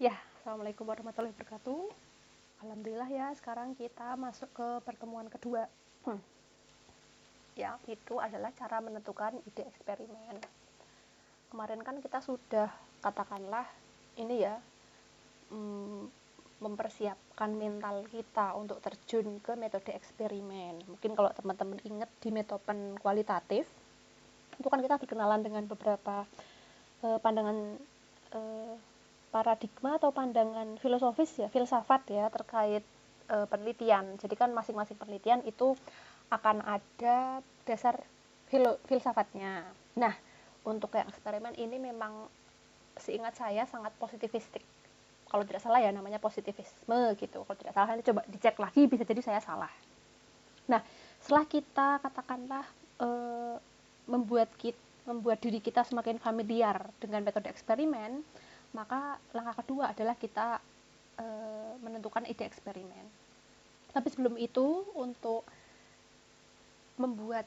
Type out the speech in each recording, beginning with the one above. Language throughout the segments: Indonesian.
Ya, Assalamualaikum warahmatullahi wabarakatuh. Alhamdulillah ya, sekarang kita masuk ke pertemuan kedua. Ya, itu adalah cara menentukan ide eksperimen. Kemarin kan kita sudah katakanlah ini ya, mempersiapkan mental kita untuk terjun ke metode eksperimen. Mungkin kalau teman-teman ingat di metode kualitatif, itu kan kita berkenalan dengan beberapa pandangan paradigma atau pandangan filosofis ya, filsafat ya terkait penelitian. Jadi kan masing-masing penelitian itu akan ada dasar filsafatnya. Nah, untuk yang eksperimen ini memang seingat saya sangat positivistik. Kalau tidak salah ya namanya positivisme gitu. Kalau tidak salah nanti coba dicek lagi, bisa jadi saya salah. Nah, setelah kita katakanlah membuat diri kita semakin familiar dengan metode eksperimen, maka langkah kedua adalah kita menentukan ide eksperimen. Tapi sebelum itu, untuk membuat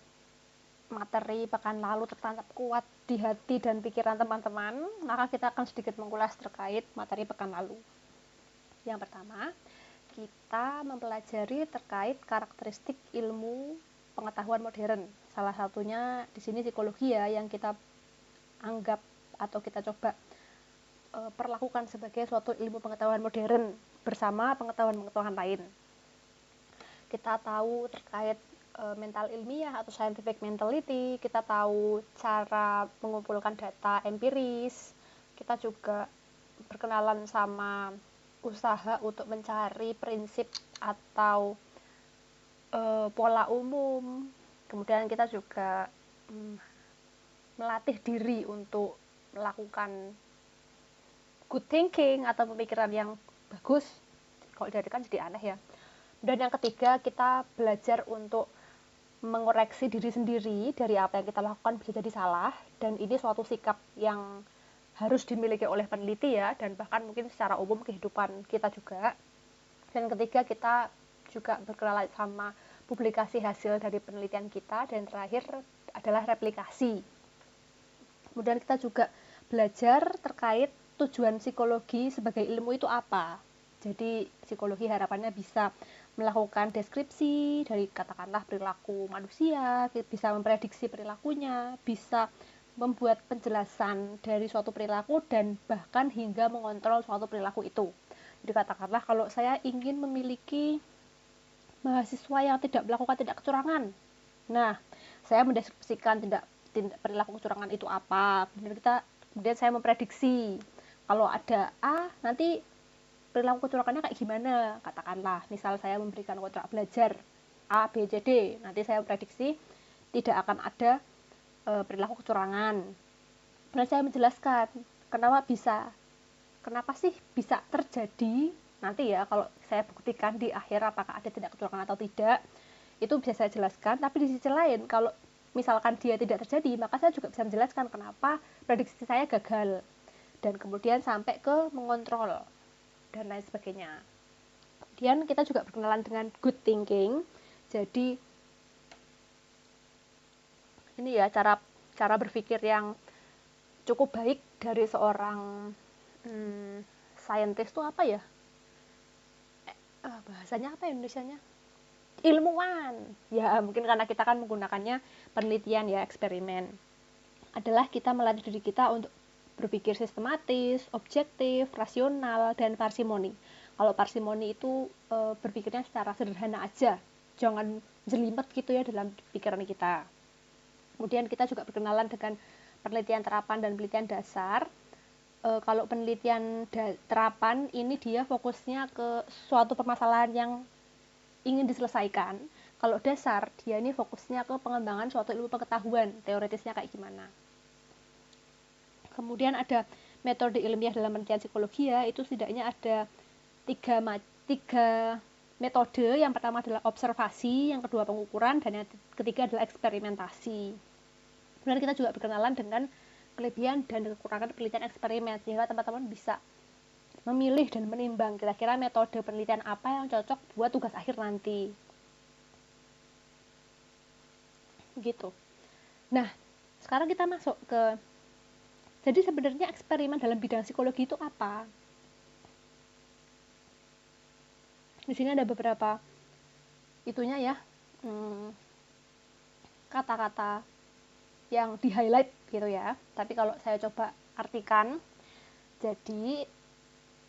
materi pekan lalu tertancap kuat di hati dan pikiran teman-teman, maka kita akan sedikit mengulas terkait materi pekan lalu. Yang pertama, kita mempelajari terkait karakteristik ilmu pengetahuan modern. Salah satunya di sini psikologi ya, yang kita anggap atau kita coba perlakukan sebagai suatu ilmu pengetahuan modern bersama pengetahuan-pengetahuan lain. Kita tahu terkait mental ilmiah atau scientific mentality, kita tahu cara mengumpulkan data empiris, kita juga berkenalan sama usaha untuk mencari prinsip atau pola umum. Kemudian kita juga melatih diri untuk melakukan good thinking atau pemikiran yang bagus. Kalau dari kan jadi aneh ya. Dan yang ketiga, kita belajar untuk mengoreksi diri sendiri dari apa yang kita lakukan bisa jadi salah, dan ini suatu sikap yang harus dimiliki oleh peneliti ya, dan bahkan mungkin secara umum kehidupan kita juga. Dan ketiga, kita juga berkenalan sama publikasi hasil dari penelitian kita, dan terakhir adalah replikasi. Kemudian kita juga belajar terkait tujuan psikologi sebagai ilmu itu apa. Jadi psikologi harapannya bisa melakukan deskripsi dari katakanlah perilaku manusia, bisa memprediksi perilakunya, bisa membuat penjelasan dari suatu perilaku dan bahkan hingga mengontrol suatu perilaku itu. Jadi katakanlah kalau saya ingin memiliki mahasiswa yang tidak melakukan tindak kecurangan. Nah, saya mendeskripsikan tindak perilaku kecurangan itu apa. Kemudian saya memprediksi kalau ada A, nanti perilaku kecurangannya kayak gimana, katakanlah misal saya memberikan kontrak belajar A, B, C, D, nanti saya prediksi tidak akan ada perilaku kecurangan. Dan saya menjelaskan kenapa sih bisa terjadi nanti ya, kalau saya buktikan di akhir apakah ada tindak kecurangan atau tidak, itu bisa saya jelaskan. Tapi di sisi lain, kalau misalkan dia tidak terjadi, maka saya juga bisa menjelaskan kenapa prediksi saya gagal, dan kemudian sampai ke mengontrol dan lain sebagainya. Kemudian kita juga berkenalan dengan good thinking. Jadi ini ya cara berpikir yang cukup baik dari seorang scientist itu apa ya? Bahasanya apa Indonesianya? Ilmuwan. Ya mungkin karena kita kan menggunakannya penelitian ya, eksperimen. Adalah kita melatih diri kita untuk berpikir sistematis, objektif, rasional, dan parsimoni. Kalau parsimoni itu berpikirnya secara sederhana aja, jangan jelimet gitu ya dalam pikiran kita. Kemudian kita juga berkenalan dengan penelitian terapan dan penelitian dasar. Kalau penelitian terapan ini dia fokusnya ke suatu permasalahan yang ingin diselesaikan. Kalau dasar dia ini fokusnya ke pengembangan suatu ilmu pengetahuan, teoretisnya kayak gimana. Kemudian ada metode ilmiah dalam penelitian psikologi ya, itu setidaknya ada tiga metode. Yang pertama adalah observasi, yang kedua pengukuran, dan yang ketiga adalah eksperimentasi. Kemudian kita juga berkenalan dengan kelebihan dan kekurangan penelitian eksperimen, sehingga teman-teman bisa memilih dan menimbang kira-kira metode penelitian apa yang cocok buat tugas akhir nanti. Gitu. Nah, sekarang kita masuk ke, jadi sebenarnya eksperimen dalam bidang psikologi itu apa? Di sini ada beberapa itunya ya, kata-kata yang di highlight gitu ya. Tapi kalau saya coba artikan, jadi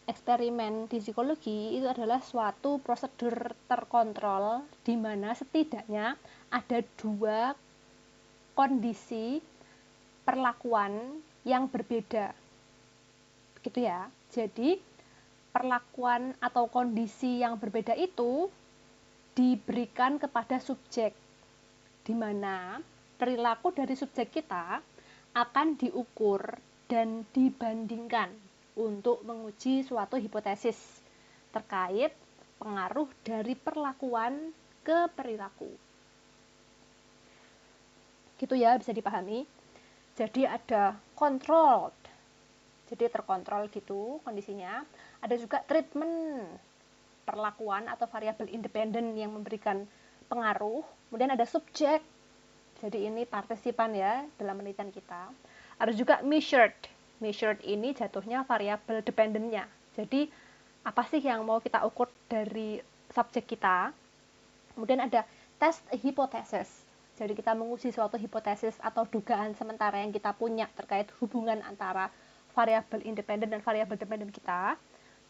eksperimen di psikologi itu adalah suatu prosedur terkontrol di mana setidaknya ada dua kondisi perlakuan yang berbeda. Begitu ya. Jadi perlakuan atau kondisi yang berbeda itu diberikan kepada subjek, di mana perilaku dari subjek kita akan diukur dan dibandingkan untuk menguji suatu hipotesis terkait pengaruh dari perlakuan ke perilaku. Gitu ya, bisa dipahami. Jadi ada controlled, jadi terkontrol gitu kondisinya. Ada juga treatment, perlakuan atau variabel independen yang memberikan pengaruh. Kemudian ada subjek, jadi ini partisipan ya dalam penelitian kita. Ada juga measured. Measured ini jatuhnya variabel dependennya. Jadi apa sih yang mau kita ukur dari subjek kita? Kemudian ada test hypothesis. Jadi kita menguji suatu hipotesis atau dugaan sementara yang kita punya terkait hubungan antara variabel independen dan variabel dependen kita.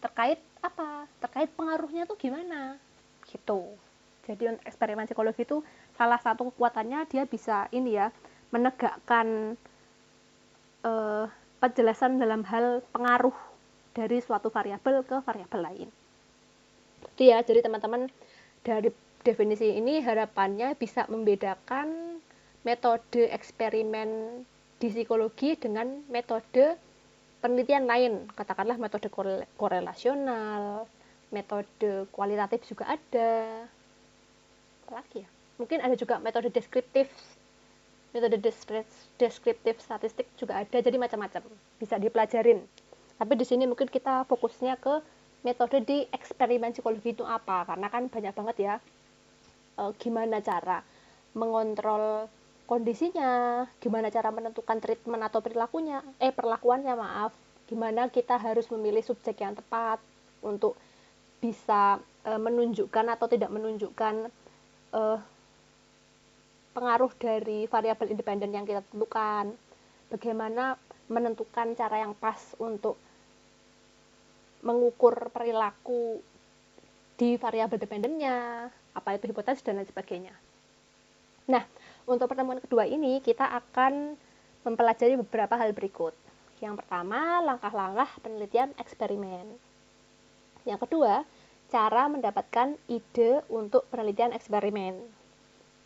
Terkait apa? Terkait pengaruhnya tuh gimana? Gitu. Jadi eksperimen psikologi itu salah satu kekuatannya dia bisa ini ya, menegakkan penjelasan dalam hal pengaruh dari suatu variabel ke variabel lain. Itu ya, jadi teman-teman dari definisi ini harapannya bisa membedakan metode eksperimen di psikologi dengan metode penelitian lain, katakanlah metode korelasional, metode kualitatif juga ada. Apa lagi ya? Mungkin ada juga metode deskriptif statistik juga ada, jadi macam-macam bisa dipelajarin. Tapi di sini mungkin kita fokusnya ke metode di eksperimen psikologi itu apa, karena kan banyak banget ya gimana cara mengontrol kondisinya, gimana cara menentukan treatment atau perlakuannya, gimana kita harus memilih subjek yang tepat untuk bisa menunjukkan atau tidak menunjukkan pengaruh dari variabel independen yang kita tentukan, bagaimana menentukan cara yang pas untuk mengukur perilaku di variabel dependennya, apa itu hipotesis dan lain sebagainya. Nah, untuk pertemuan kedua ini kita akan mempelajari beberapa hal berikut. Yang pertama, langkah-langkah penelitian eksperimen. Yang kedua, cara mendapatkan ide untuk penelitian eksperimen.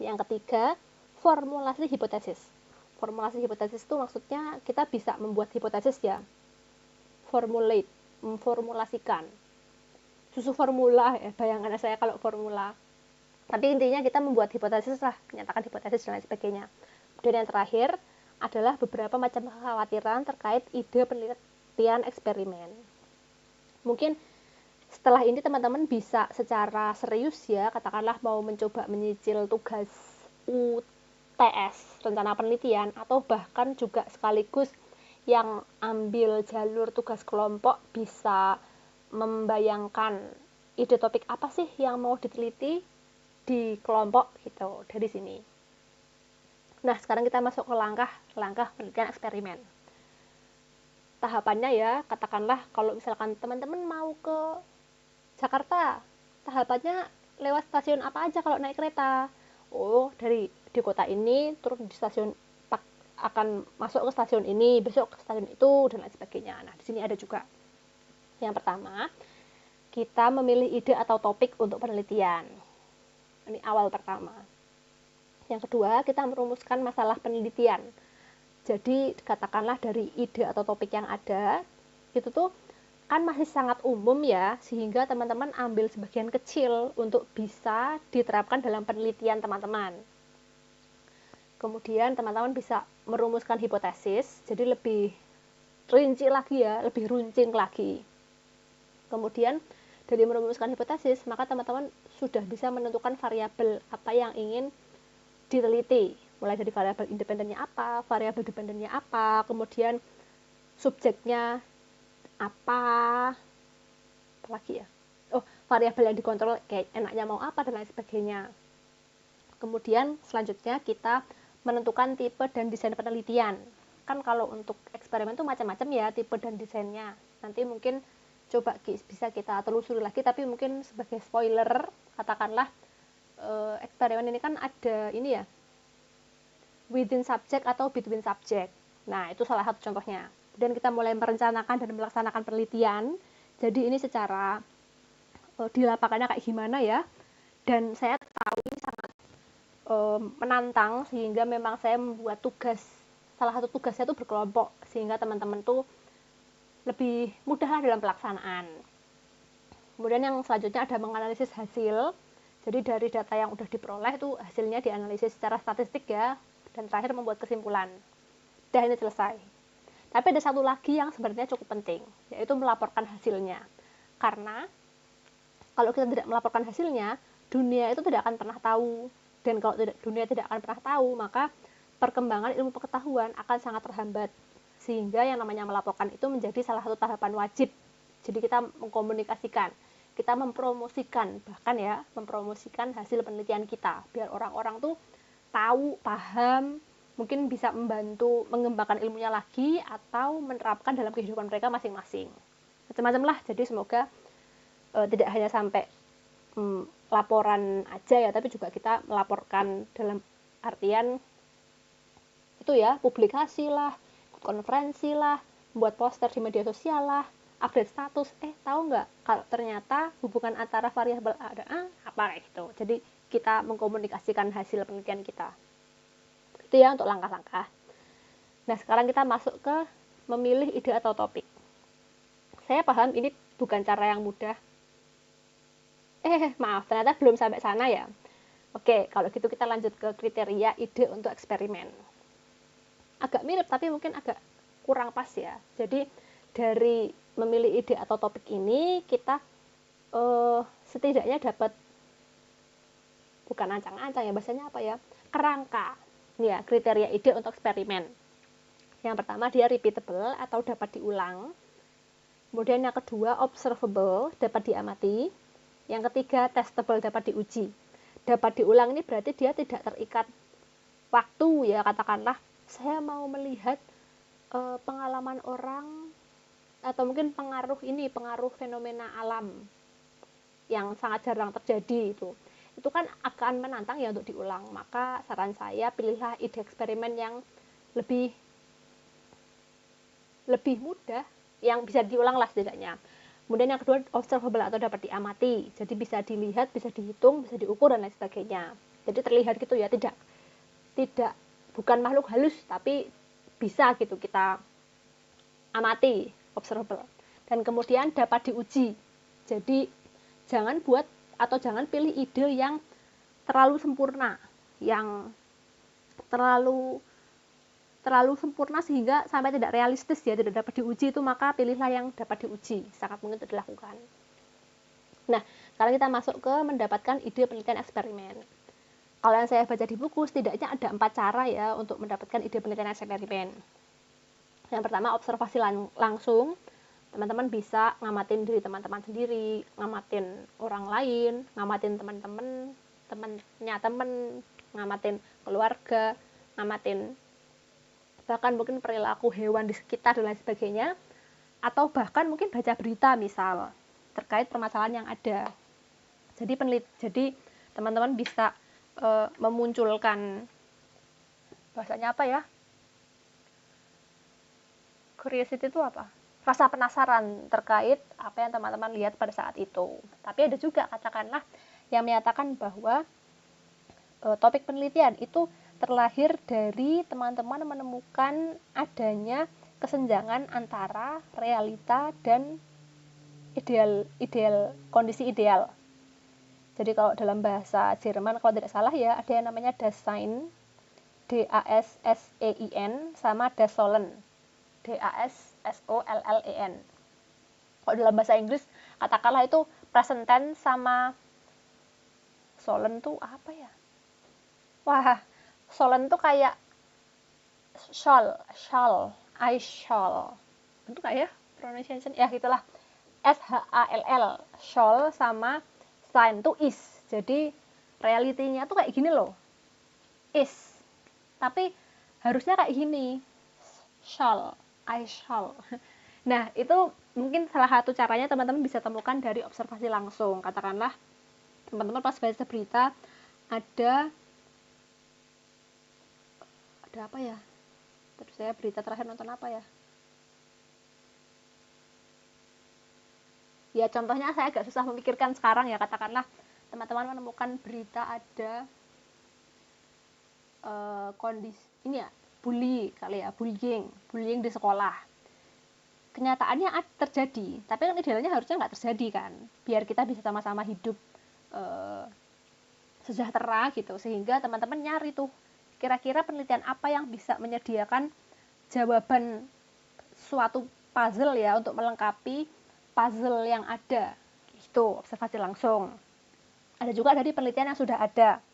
Yang ketiga, formulasi hipotesis. Formulasi hipotesis itu maksudnya kita bisa membuat hipotesis ya. Formulate, memformulasikan. Susu formula ya, bayangan saya kalau formula. Tapi intinya kita membuat hipotesis lah, menyatakan hipotesis dan lain sebagainya. Dan yang terakhir adalah beberapa macam kekhawatiran terkait ide penelitian eksperimen. Mungkin setelah ini teman-teman bisa secara serius ya, katakanlah mau mencoba menyicil tugas UTS, rencana penelitian, atau bahkan juga sekaligus yang ambil jalur tugas kelompok bisa membayangkan ide topik apa sih yang mau diteliti di kelompok gitu dari sini. Nah, sekarang kita masuk ke langkah penelitian eksperimen. Tahapannya ya, katakanlah kalau misalkan teman-teman mau ke Jakarta, tahapannya lewat stasiun apa aja kalau naik kereta? Oh, di kota ini turun di stasiun, akan masuk ke stasiun ini, besok ke stasiun itu dan lain sebagainya. Nah, di sini ada juga. Yang pertama, kita memilih ide atau topik untuk penelitian. Ini awal pertama. Yang kedua, kita merumuskan masalah penelitian. Jadi, katakanlah dari ide atau topik yang ada, itu tuh kan masih sangat umum ya, sehingga teman-teman ambil sebagian kecil untuk bisa diterapkan dalam penelitian teman-teman. Kemudian teman-teman bisa merumuskan hipotesis, jadi lebih rinci lagi ya, lebih runcing lagi. Kemudian dari merumuskan hipotesis, maka teman-teman sudah bisa menentukan variabel apa yang ingin diteliti. Mulai dari variabel independennya apa, variabel dependennya apa, kemudian subjeknya apa lagi ya, variabel yang dikontrol kayak enaknya mau apa dan lain sebagainya. Kemudian selanjutnya kita menentukan tipe dan desain penelitian. Kan kalau untuk eksperimen itu macam-macam ya tipe dan desainnya. Nanti mungkin coba bisa kita telusuri lagi, tapi mungkin sebagai spoiler katakanlah eksperimen ini kan ada ini ya, within subject atau between subject. Nah, itu salah satu contohnya. Dan kita mulai merencanakan dan melaksanakan penelitian. Jadi ini secara di lapangannya kayak gimana ya. Dan saya tahu ini sangat menantang, sehingga memang saya membuat tugas. Salah satu tugasnya itu berkelompok, sehingga teman-teman tuh lebih mudah lah dalam pelaksanaan. Kemudian yang selanjutnya ada menganalisis hasil. Jadi dari data yang udah diperoleh itu hasilnya dianalisis secara statistik ya, dan terakhir membuat kesimpulan. Dah, ini selesai. Tapi ada satu lagi yang sebenarnya cukup penting, yaitu melaporkan hasilnya. Karena kalau kita tidak melaporkan hasilnya, dunia itu tidak akan pernah tahu. Dan kalau dunia tidak akan pernah tahu, maka perkembangan ilmu pengetahuan akan sangat terhambat. Sehingga yang namanya melaporkan itu menjadi salah satu tahapan wajib. Jadi kita mengkomunikasikan, kita mempromosikan, bahkan ya mempromosikan hasil penelitian kita, biar orang-orang tuh tahu, paham, mungkin bisa membantu mengembangkan ilmunya lagi atau menerapkan dalam kehidupan mereka masing-masing. Macam-macam lah. Jadi semoga tidak hanya sampai laporan aja ya, tapi juga kita melaporkan dalam artian itu ya, publikasi lah, konferensi lah, buat poster di media sosial lah, update status. Tahu nggak kalau ternyata hubungan antara variabel A dan A apa kayak gitu. Jadi kita mengkomunikasikan hasil penelitian kita. Itu ya untuk langkah-langkah. Nah, sekarang kita masuk ke memilih ide atau topik. Saya paham ini bukan cara yang mudah. Maaf, ternyata belum sampai sana ya. Oke, kalau gitu kita lanjut ke kriteria ide untuk eksperimen. Agak mirip, tapi mungkin agak kurang pas ya. Jadi, dari memilih ide atau topik ini, kita setidaknya dapat, bukan ancang-ancang ya, bahasanya apa ya, kerangka. Ya, kriteria ide untuk eksperimen. Yang pertama, dia repeatable atau dapat diulang. Kemudian yang kedua, observable, dapat diamati. Yang ketiga, testable, dapat diuji. Dapat diulang ini berarti dia tidak terikat waktu ya, katakanlah saya mau melihat pengalaman orang atau mungkin pengaruh fenomena alam yang sangat jarang terjadi itu kan akan menantang ya untuk diulang. Maka saran saya pilihlah ide eksperimen yang lebih mudah, yang bisa diulang lah setidaknya. Kemudian yang kedua, observable atau dapat diamati. Jadi bisa dilihat, bisa dihitung, bisa diukur dan lain sebagainya. Jadi terlihat gitu ya, tidak bukan makhluk halus, tapi bisa gitu kita amati, observable. Dan kemudian dapat diuji. Jadi jangan pilih ide yang terlalu sempurna, yang terlalu sempurna sehingga sampai tidak realistis ya, tidak dapat diuji itu, maka pilihlah yang dapat diuji, sangat mungkin itu dilakukan. Nah, sekarang kita masuk ke mendapatkan ide penelitian eksperimen. Kalau yang saya baca di buku, setidaknya ada 4 cara ya untuk mendapatkan ide penelitian eksperimen. Yang pertama, observasi langsung. Teman-teman bisa ngamatin diri teman-teman sendiri, ngamatin orang lain, ngamatin temannya teman, ngamatin keluarga, ngamatin bahkan mungkin perilaku hewan di sekitar dan lain sebagainya, atau bahkan mungkin baca berita misal terkait permasalahan yang ada. Jadi teman-teman bisa memunculkan, bahasanya apa ya, curiosity itu apa? Rasa penasaran terkait apa yang teman-teman lihat pada saat itu. Tapi ada juga katakanlah yang menyatakan bahwa topik penelitian itu terlahir dari teman-teman menemukan adanya kesenjangan antara realita dan kondisi ideal. Jadi kalau dalam bahasa Jerman kalau tidak salah ya, ada yang namanya Dasein, DASSEIN, sama Dasollen, DASSOLLEN. Kalau dalam bahasa Inggris katakanlah itu present tense sama Sollen tuh apa ya? Wah, Sollen tuh kayak I shall. Bentuk kayak ya pronunciation ya gitulah. shall, shall sama sign tuh is. Jadi realitinya tuh kayak gini loh, is. Tapi harusnya kayak gini, shall, I shall. Nah, itu mungkin salah satu caranya teman-teman bisa temukan dari observasi langsung. Katakanlah teman-teman pas baca berita ada apa ya? Terus saya berita terakhir nonton apa ya? Ya contohnya saya agak susah memikirkan sekarang ya, katakanlah teman-teman menemukan berita ada kondisi ini ya, bully kali ya, bullying di sekolah. Kenyataannya terjadi, tapi kan idealnya harusnya nggak terjadi kan, biar kita bisa sama-sama hidup sejahtera gitu. Sehingga teman-teman nyari tuh kira-kira penelitian apa yang bisa menyediakan jawaban suatu puzzle ya, untuk melengkapi puzzle yang ada. Itu observasi langsung. Ada juga dari penelitian yang sudah ada.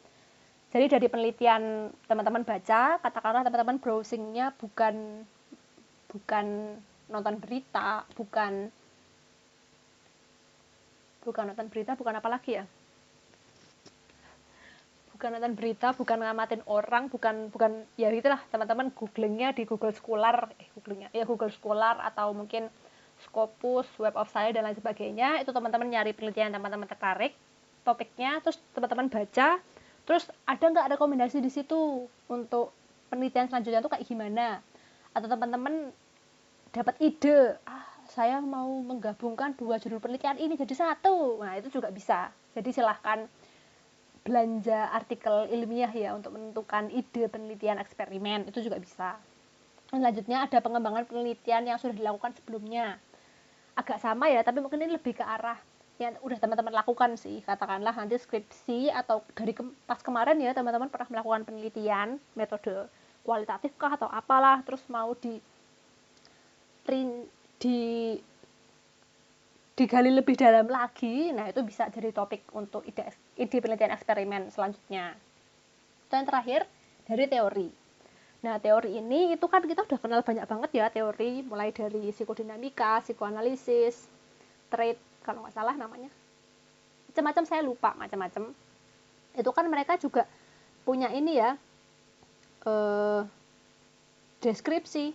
Jadi dari penelitian teman-teman baca, katakanlah teman-teman browsingnya bukan nonton berita, bukan nonton berita, bukan apa lagi ya? Bukan nonton berita, bukan ngamatin orang, bukan ya itulah, teman-teman googlingnya di Google Scholar, Google Scholar atau mungkin Scopus, Web of Science dan lain sebagainya. Itu teman-teman nyari penelitian teman-teman tertarik topiknya, terus teman-teman baca, terus ada nggak rekomendasi di situ untuk penelitian selanjutnya tuh kayak gimana, atau teman-teman dapat ide, saya mau menggabungkan 2 judul penelitian ini jadi satu. Nah, itu juga bisa. Jadi silahkan belanja artikel ilmiah ya untuk menentukan ide penelitian eksperimen, itu juga bisa. Selanjutnya ada pengembangan penelitian yang sudah dilakukan sebelumnya. Agak sama ya, tapi mungkin ini lebih ke arah yang udah teman-teman lakukan sih. Katakanlah nanti skripsi atau dari pas kemarin ya teman-teman pernah melakukan penelitian metode kualitatif kah atau apalah, terus mau digali lebih dalam lagi. Nah, itu bisa jadi topik untuk ide penelitian eksperimen selanjutnya. Itu yang terakhir dari teori. Nah, teori ini itu kan kita udah kenal banyak banget ya teori, mulai dari psikodinamika, psikoanalisis, trait kalau nggak salah namanya, macam-macam, saya lupa macam-macam. Itu kan mereka juga punya ini ya, deskripsi,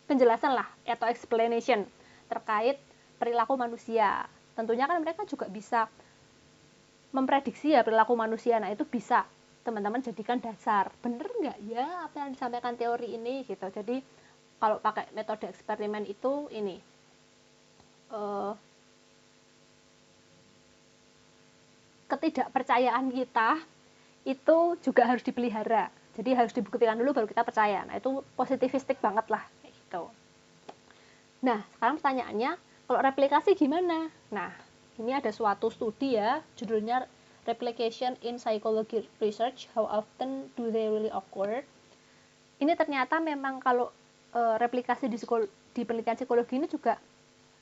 penjelasan lah atau explanation terkait perilaku manusia. Tentunya kan mereka juga bisa memprediksi ya perilaku manusia. Nah, itu bisa teman-teman jadikan dasar, bener nggak ya apa yang disampaikan teori ini gitu. Jadi kalau pakai metode eksperimen itu ini ketidakpercayaan kita itu juga harus dipelihara. Jadi harus dibuktikan dulu baru kita percaya. Nah, itu positivistik banget lah kayak gitu. Nah, sekarang pertanyaannya, kalau replikasi gimana? Nah, ini ada suatu studi ya, judulnya Replication in Psychology Research, How Often Do They Really Occur? Ini ternyata memang kalau replikasi di penelitian psikologi ini juga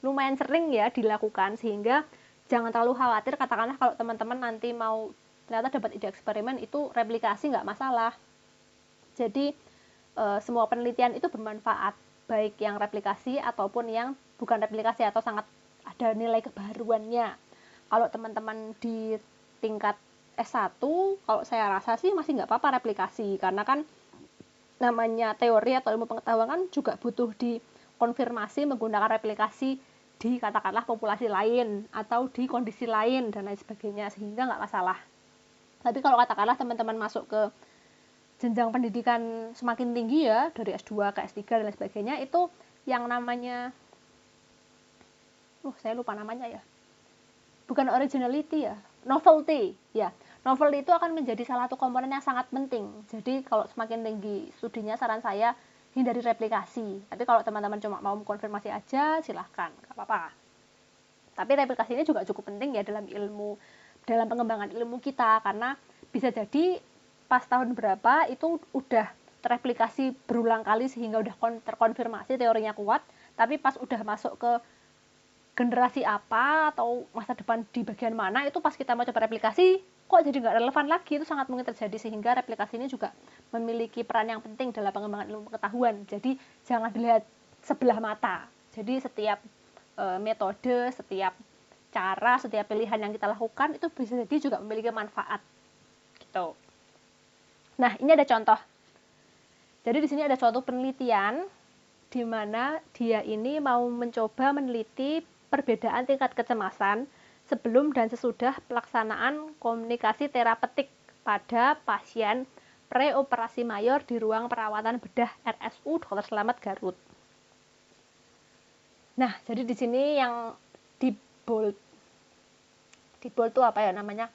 lumayan sering ya dilakukan, sehingga jangan terlalu khawatir. Katakanlah kalau teman-teman nanti mau ternyata dapat ide eksperimen, itu replikasi nggak masalah. Jadi semua penelitian itu bermanfaat, baik yang replikasi ataupun yang bukan replikasi atau sangat ada nilai kebaruannya. Kalau teman-teman di tingkat S1, kalau saya rasa sih masih nggak apa-apa replikasi, karena kan namanya teori atau ilmu pengetahuan kan juga butuh dikonfirmasi menggunakan replikasi di katakanlah populasi lain atau di kondisi lain dan lain sebagainya, sehingga nggak masalah. Tapi kalau katakanlah teman-teman masuk ke jenjang pendidikan semakin tinggi ya, dari S2 ke S3 dan lain sebagainya, itu yang namanya saya lupa namanya ya, bukan originality ya, novelty ya. Novelty itu akan menjadi salah satu komponen yang sangat penting. Jadi kalau semakin tinggi studinya, saran saya hindari replikasi. Tapi kalau teman-teman cuma mau konfirmasi aja, silahkan, nggak apa-apa. Tapi replikasi ini juga cukup penting ya dalam pengembangan ilmu kita, karena bisa jadi pas tahun berapa itu udah tereplikasi berulang kali sehingga udah terkonfirmasi teorinya kuat, tapi pas udah masuk ke generasi apa atau masa depan di bagian mana, itu pas kita mau coba replikasi kok jadi nggak relevan lagi. Itu sangat mungkin terjadi, sehingga replikasi ini juga memiliki peran yang penting dalam pengembangan ilmu pengetahuan. Jadi jangan dilihat sebelah mata. Jadi setiap metode, setiap cara, setiap pilihan yang kita lakukan itu bisa jadi juga memiliki manfaat gitu. Nah, ini ada contoh. Jadi di sini ada suatu penelitian di mana dia ini mau mencoba meneliti perbedaan tingkat kecemasan sebelum dan sesudah pelaksanaan komunikasi terapeutik pada pasien preoperasi mayor di ruang perawatan bedah RSU Dr. Slamet Garut. Nah, jadi di sini yang di bold itu apa ya namanya?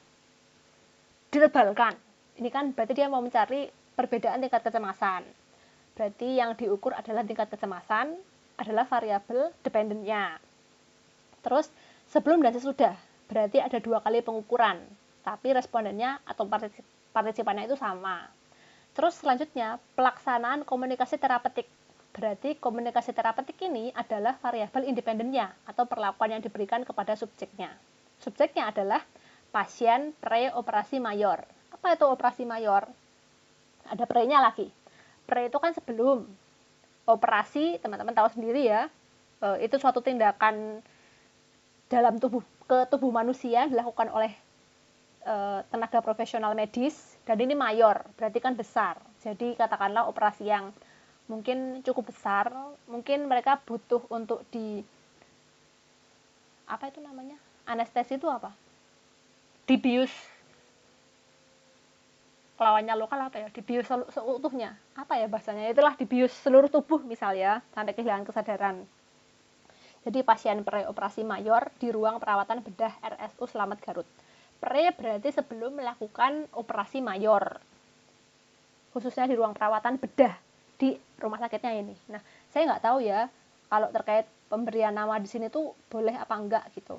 Ditebalkan. Ini kan berarti dia mau mencari perbedaan tingkat kecemasan. Berarti yang diukur adalah tingkat kecemasan, adalah variabel dependennya. Terus sebelum dan sesudah, berarti ada 2 kali pengukuran, tapi respondennya atau partisipannya itu sama. Terus selanjutnya, pelaksanaan komunikasi terapeutik. Berarti komunikasi terapeutik ini adalah variabel independennya atau perlakuan yang diberikan kepada subjeknya. Subjeknya adalah pasien pre-operasi mayor. Apa itu operasi mayor? Ada pre-nya lagi. Pre itu kan sebelum operasi, teman-teman tahu sendiri ya, itu suatu tindakan dalam tubuh manusia dilakukan oleh tenaga profesional medis, dan ini mayor, berarti kan besar. Jadi katakanlah operasi yang mungkin cukup besar, mungkin mereka butuh untuk apa itu namanya? Anestesi itu apa? Dibius. Lawannya lokal apa ya? Dibius seutuhnya. Apa ya bahasanya? Itulah dibius seluruh tubuh misalnya sampai kehilangan kesadaran. Jadi pasien preoperasi mayor di ruang perawatan bedah RSU Slamet Garut. Pre berarti sebelum melakukan operasi mayor, khususnya di ruang perawatan bedah di rumah sakitnya ini. Nah, saya nggak tahu ya kalau terkait pemberian nama di sini tuh boleh apa enggak gitu.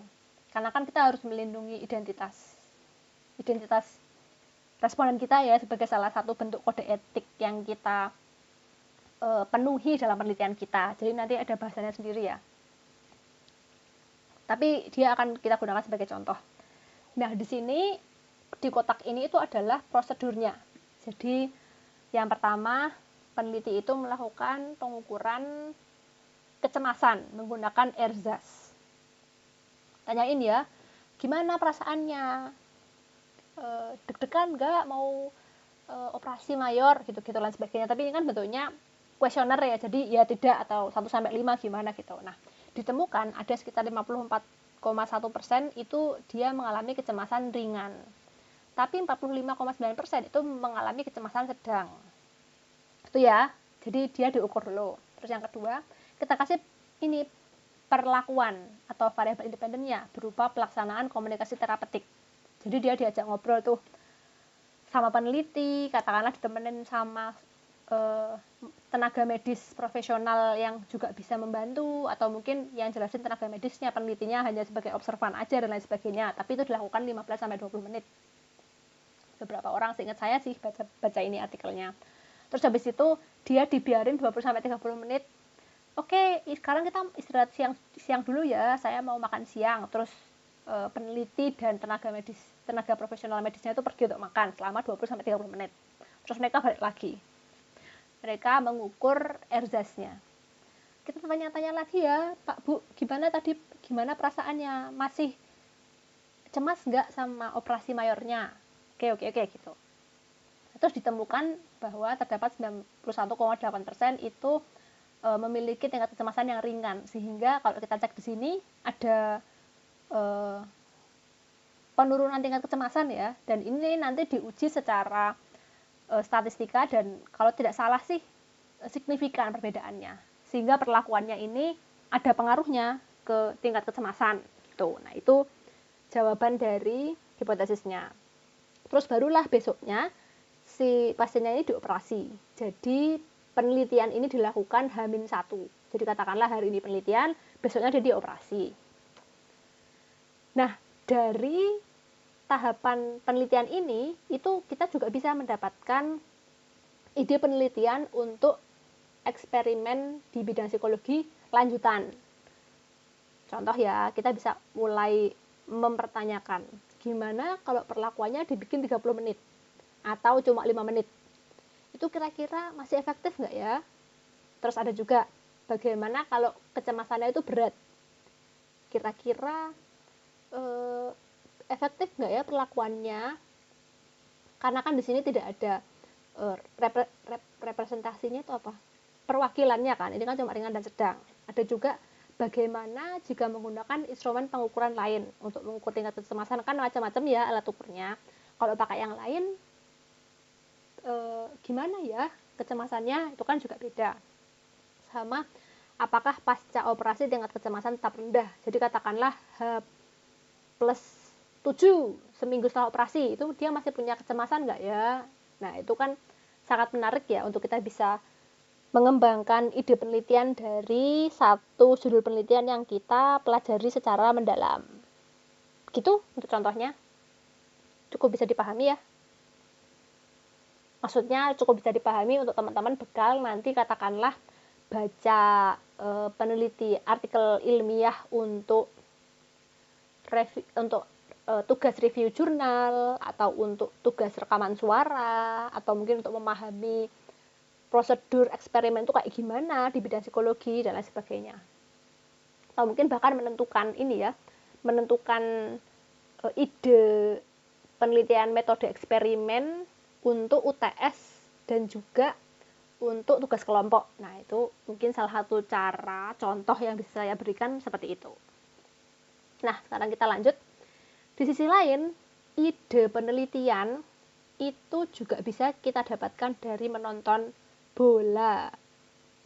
Karena kan kita harus melindungi identitas responden kita ya, sebagai salah satu bentuk kode etik yang kita penuhi dalam penelitian kita. Jadi nanti ada bahasanya sendiri ya. Tapi dia akan kita gunakan sebagai contoh. Nah, di sini di kotak ini itu adalah prosedurnya. Jadi yang pertama, peneliti itu melakukan pengukuran kecemasan menggunakan erzas. Tanyain ya, gimana perasaannya? Deg-degan nggak mau operasi mayor gitu-gitu dan sebagainya. Tapi ini kan bentuknya kuesioner ya, jadi ya tidak atau 1-5 gimana gitu. Nah, ditemukan ada sekitar 54,1% itu dia mengalami kecemasan ringan. Tapi 45,9% itu mengalami kecemasan sedang. Itu ya. Jadi dia diukur dulu. Terus yang kedua, kita kasih ini perlakuan atau variabel independennya berupa pelaksanaan komunikasi terapeutik. Jadi dia diajak ngobrol tuh sama peneliti, katakanlah ditemenin sama tenaga medis profesional yang juga bisa membantu, atau mungkin yang jelasin tenaga medisnya, penelitinya hanya sebagai observan aja dan lain sebagainya. Tapi itu dilakukan 15-20 menit. Beberapa orang, seingat saya sih baca ini artikelnya. Terus habis itu dia dibiarin 20-30 menit. Oke, sekarang kita istirahat siang dulu ya, saya mau makan siang. Terus peneliti dan tenaga profesional medisnya itu pergi untuk makan selama 20-30 menit. Terus mereka balik lagi. Mereka mengukur erzasnya. Kita tanya-tanya lagi ya, Pak Bu, gimana perasaannya? Masih cemas nggak sama operasi mayornya? Oke gitu. Terus ditemukan bahwa terdapat 91,8% itu memiliki tingkat kecemasan yang ringan, sehingga kalau kita cek di sini ada penurunan tingkat kecemasan ya, dan ini nanti diuji secara statistika, dan kalau tidak salah sih signifikan perbedaannya, sehingga perlakuannya ini ada pengaruhnya ke tingkat kecemasan gitu. Nah, itu jawaban dari hipotesisnya. Terus barulah besoknya si pasiennya ini dioperasi. Jadi penelitian ini dilakukan H-1. Jadi katakanlah hari ini penelitian, besoknya dia dioperasi. Nah, dari tahapan penelitian ini, itu kita juga bisa mendapatkan ide penelitian untuk eksperimen di bidang psikologi lanjutan. Contoh ya, kita bisa mulai mempertanyakan, gimana kalau perlakuannya dibikin 30 menit atau cuma 5 menit. Itu kira-kira masih efektif nggak ya? Terus ada juga, bagaimana kalau kecemasannya itu berat? kira-kira efektif nggak ya perlakuannya, karena kan di sini tidak ada representasinya itu apa, perwakilannya kan, ini kan cuma ringan dan sedang. Ada juga bagaimana jika menggunakan instrumen pengukuran lain untuk mengukur tingkat kecemasan, kan macam-macam ya alat ukurnya. Kalau pakai yang lain gimana ya kecemasannya, itu kan juga beda. Sama apakah pasca operasi tingkat kecemasan tetap rendah, jadi katakanlah H+7 seminggu setelah operasi, itu dia masih punya kecemasan nggak ya. Nah itu kan sangat menarik ya untuk kita bisa mengembangkan ide penelitian dari satu judul penelitian yang kita pelajari secara mendalam. Gitu untuk contohnya. Cukup bisa dipahami ya. Maksudnya cukup bisa dipahami untuk teman-teman bekal nanti katakanlah baca peneliti artikel ilmiah untuk tugas review jurnal, atau untuk tugas rekaman suara, atau mungkin untuk memahami prosedur eksperimen itu kayak gimana di bidang psikologi dan lain sebagainya. Atau mungkin bahkan menentukan ide penelitian metode eksperimen untuk UTS dan juga untuk tugas kelompok. Nah, itu mungkin salah satu cara, contoh yang bisa saya berikan seperti itu. Nah, sekarang kita lanjut. Di sisi lain, ide penelitian itu juga bisa kita dapatkan dari menonton bola.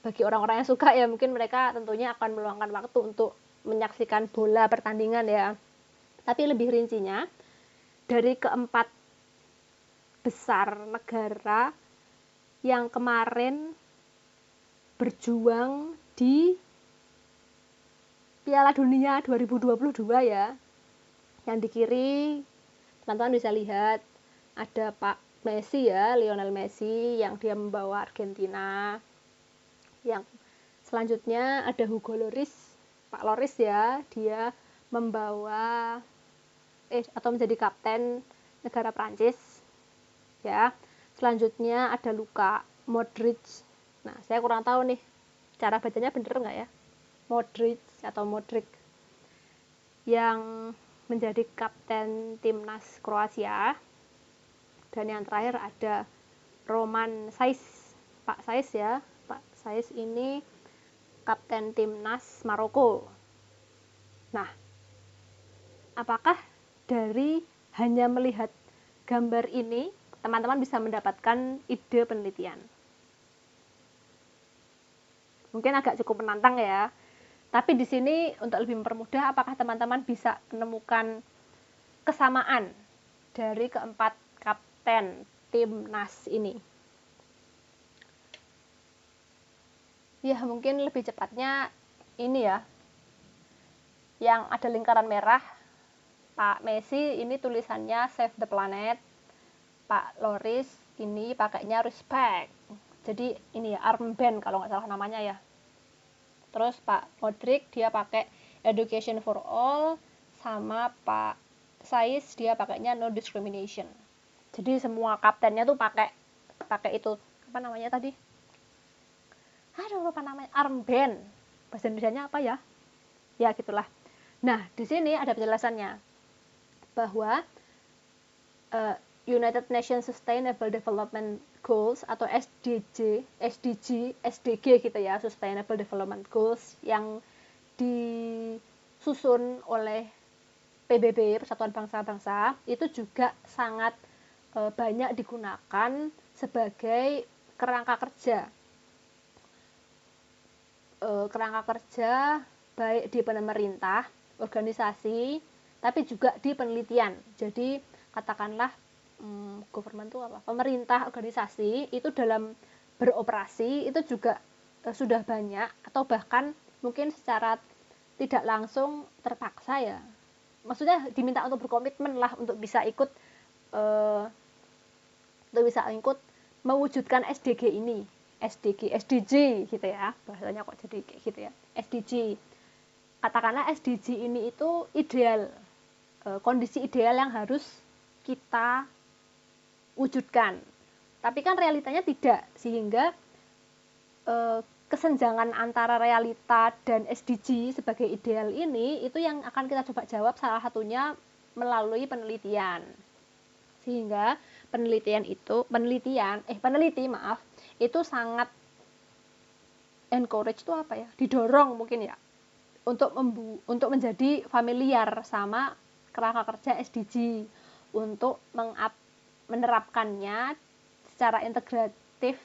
Bagi orang-orang yang suka ya, mungkin mereka tentunya akan meluangkan waktu untuk menyaksikan bola pertandingan ya. Tapi lebih rincinya, dari keempat besar negara yang kemarin berjuang di Piala Dunia 2022 ya. Yang di kiri teman-teman bisa lihat ada Pak Messi ya, Lionel Messi yang dia membawa Argentina. Yang selanjutnya ada Hugo Lloris, Pak Lloris ya, dia membawa atau menjadi kapten negara Prancis ya. Selanjutnya ada Luka Modric. Nah, saya kurang tahu nih cara bacanya bener nggak ya, Modric atau Modric, yang menjadi kapten timnas Kroasia. Dan yang terakhir ada Roman Saiz, Pak Saiz ya, Pak Saiz ini kapten timnas Maroko. Nah, apakah dari hanya melihat gambar ini teman-teman bisa mendapatkan ide penelitian? Mungkin agak cukup menantang ya. Tapi di sini untuk lebih mempermudah, apakah teman-teman bisa menemukan kesamaan dari keempat kapten timnas ini? Ya, mungkin lebih cepatnya ini ya, yang ada lingkaran merah, Pak Messi ini tulisannya Save the Planet, Pak Lloris ini pakainya Respect, jadi ini ya armband kalau nggak salah namanya ya. Terus Pak Modric dia pakai Education for All, sama Pak Saiz dia pakainya No Discrimination. Jadi semua kaptennya tuh pakai itu, apa namanya tadi, aduh lupa namanya, armband, bahasa Indonesianya apa ya, ya gitulah. Nah, di sini ada penjelasannya bahwa United Nations Sustainable Development Goals atau SDG gitu ya, Sustainable Development Goals yang disusun oleh PBB, Persatuan Bangsa-Bangsa, itu juga sangat banyak digunakan sebagai kerangka kerja. Kerangka kerja baik di pemerintah, organisasi, tapi juga di penelitian. Jadi katakanlah government itu apa? Pemerintah, organisasi itu dalam beroperasi itu juga sudah banyak, atau bahkan mungkin secara tidak langsung terpaksa ya. Maksudnya diminta untuk berkomitmen lah untuk bisa ikut mewujudkan SDG ini. SDG gitu ya. Bahasanya kok jadi kayak gitu ya. SDG. Katakanlah SDG ini itu ideal. Kondisi ideal yang harus kita wujudkan, tapi kan realitanya tidak, sehingga kesenjangan antara realita dan SDG sebagai ideal ini, itu yang akan kita coba jawab salah satunya melalui penelitian. Sehingga peneliti itu sangat encourage itu apa ya? Didorong mungkin ya untuk menjadi familiar sama kerangka kerja SDG untuk menerapkannya secara integratif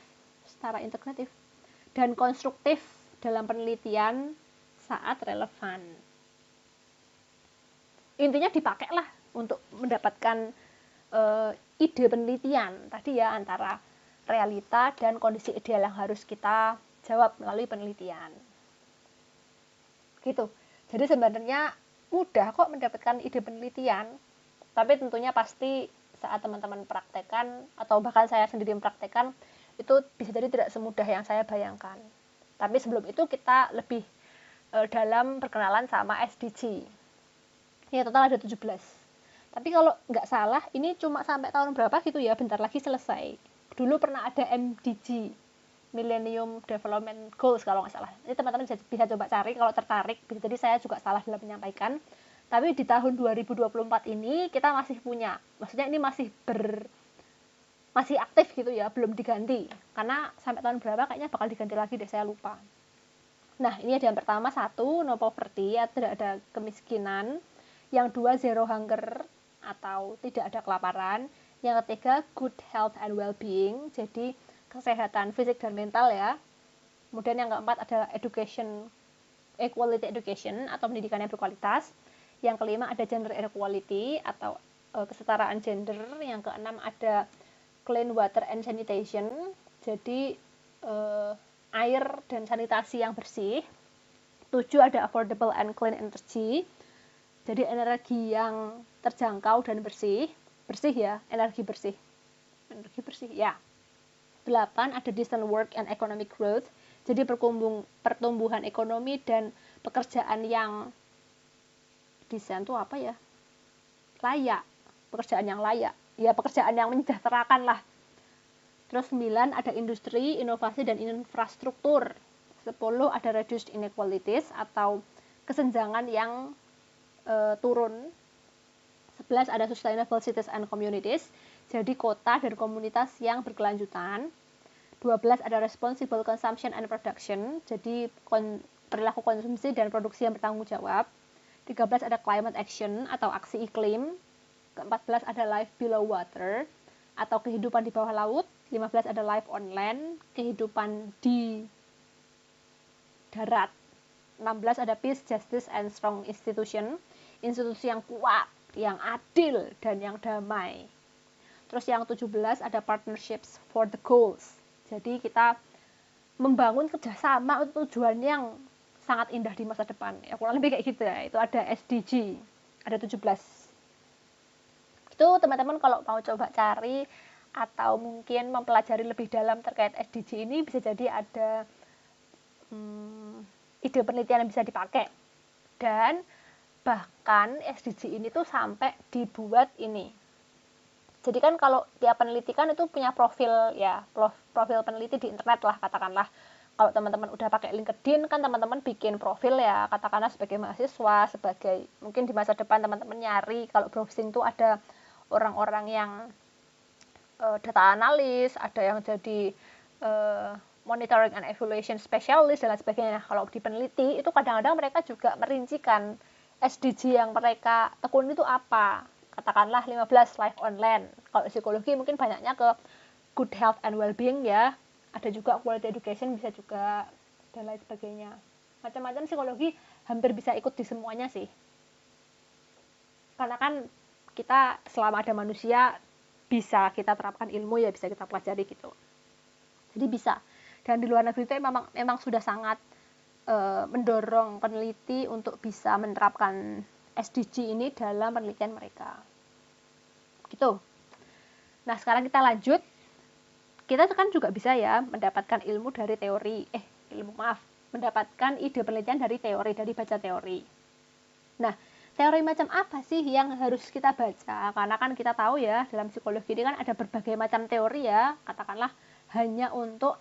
dan konstruktif dalam penelitian saat relevan. Intinya dipakailah untuk mendapatkan ide penelitian tadi ya, antara realita dan kondisi ideal yang harus kita jawab melalui penelitian. Gitu. Jadi sebenarnya mudah kok mendapatkan ide penelitian, tapi tentunya pasti saat teman-teman praktekkan atau bahkan saya sendiri mempraktekkan, itu bisa jadi tidak semudah yang saya bayangkan. Tapi sebelum itu kita lebih dalam perkenalan sama SDG. Ya, total ada 17. Tapi kalau nggak salah, ini cuma sampai tahun berapa gitu ya, bentar lagi selesai. Dulu pernah ada MDG, Millennium Development Goals kalau nggak salah. Ini teman-teman bisa coba cari kalau tertarik. Bisa jadi saya juga salah dalam menyampaikan. Tapi di tahun 2024 ini kita masih punya. Maksudnya ini masih aktif gitu ya, belum diganti. Karena sampai tahun berapa kayaknya bakal diganti lagi deh, saya lupa. Nah, ini ada yang pertama, 1, no poverty, atau tidak ada kemiskinan. Yang 2, zero hunger, atau tidak ada kelaparan. Yang ketiga, good health and well-being, jadi kesehatan fisik dan mental ya. Kemudian yang keempat adalah equality education, atau pendidikan yang berkualitas. Yang kelima ada gender equality, atau kesetaraan gender. Yang keenam ada clean water and sanitation, jadi air dan sanitasi yang bersih. 7 ada affordable and clean energy, jadi energi yang terjangkau dan bersih ya, energi bersih ya. 8 ada decent work and economic growth, jadi pertumbuhan ekonomi dan pekerjaan yang decent itu apa ya? Layak, pekerjaan yang layak. Ya, pekerjaan yang menyejahterakan lah. Terus 9 ada industri, inovasi dan infrastruktur. 10 ada reduced inequalities atau kesenjangan yang turun. 11 ada sustainable cities and communities, jadi kota dan komunitas yang berkelanjutan. 12 ada responsible consumption and production, jadi perilaku konsumsi dan produksi yang bertanggung jawab. 13 ada climate action atau aksi iklim. Ke-14 ada life below water atau kehidupan di bawah laut. 15 ada life on land, kehidupan di darat. 16 ada peace, justice, and strong institution, institusi yang kuat, yang adil, dan yang damai. Terus yang 17 ada partnerships for the goals, jadi kita membangun kerjasama untuk tujuan yang sangat indah di masa depan. Ya, kurang lebih kayak gitu ya. Itu ada SDG, ada 17. Itu teman-teman kalau mau coba cari atau mungkin mempelajari lebih dalam terkait SDG ini, bisa jadi ada ide penelitian yang bisa dipakai. Dan bahkan SDG ini tuh sampai dibuat ini. Jadi kan kalau tiap peneliti kan itu punya profil ya, profil peneliti di internet lah katakanlah. Kalau teman-teman udah pakai LinkedIn kan teman-teman bikin profil ya, katakanlah sebagai mahasiswa, sebagai mungkin di masa depan teman-teman nyari kalau browsing tuh ada orang-orang yang data analis, ada yang jadi monitoring and evaluation specialist dan lain sebagainya. Kalau di peneliti itu kadang-kadang mereka juga merincikan SDG yang mereka tekuni itu apa. Katakanlah 15 life on land. Kalau psikologi mungkin banyaknya ke good health and well-being ya. Ada juga quality education bisa juga dan lain sebagainya. Macam-macam psikologi hampir bisa ikut di semuanya sih. Karena kan kita selama ada manusia bisa kita terapkan ilmu ya, bisa kita pelajari gitu. Jadi bisa. Dan di luar negeri itu memang sudah sangat mendorong peneliti untuk bisa menerapkan SDG ini dalam penelitian mereka. Gitu. Nah, sekarang kita lanjut. Kita kan juga bisa ya mendapatkan ilmu dari mendapatkan ide penelitian dari teori, dari baca teori. Nah, teori macam apa sih yang harus kita baca? Karena kan kita tahu ya, dalam psikologi ini kan ada berbagai macam teori ya, katakanlah hanya untuk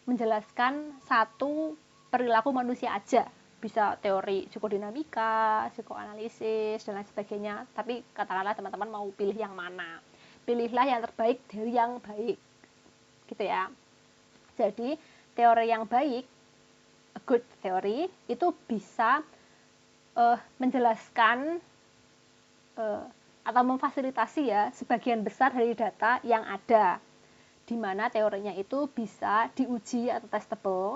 menjelaskan satu perilaku manusia aja. Bisa teori psikodinamika, psikoanalisis, dan lain sebagainya. Tapi katakanlah teman-teman mau pilih yang mana. Pilihlah yang terbaik dari yang baik. Gitu ya. Jadi, teori yang baik, a good theory, itu bisa menjelaskan atau memfasilitasi ya sebagian besar dari data yang ada, di mana teorinya itu bisa diuji atau testable,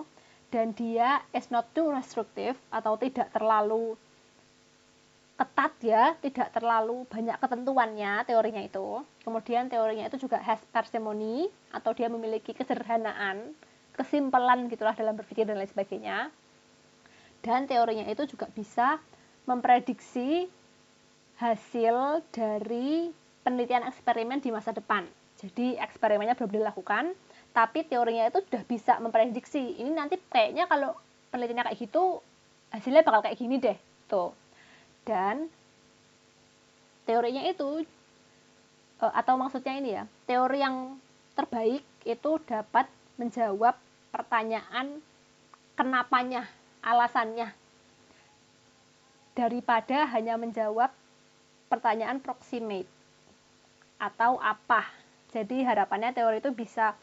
dan dia is not too restrictive atau tidak terlalu ketat ya, tidak terlalu banyak ketentuannya teorinya itu. Kemudian teorinya itu juga has parsimony atau dia memiliki kesederhanaan, kesimpelan gitulah dalam berpikir dan lain sebagainya. Dan teorinya itu juga bisa memprediksi hasil dari penelitian eksperimen di masa depan. Jadi eksperimennya belum dilakukan, tapi teorinya itu sudah bisa memprediksi. Ini nanti kayaknya kalau penelitiannya kayak gitu, hasilnya bakal kayak gini deh. Tuh. Dan teorinya itu, atau maksudnya ini ya, teori yang terbaik itu dapat menjawab pertanyaan kenapanya, alasannya, daripada hanya menjawab pertanyaan proximate atau apa. Jadi harapannya teori itu bisa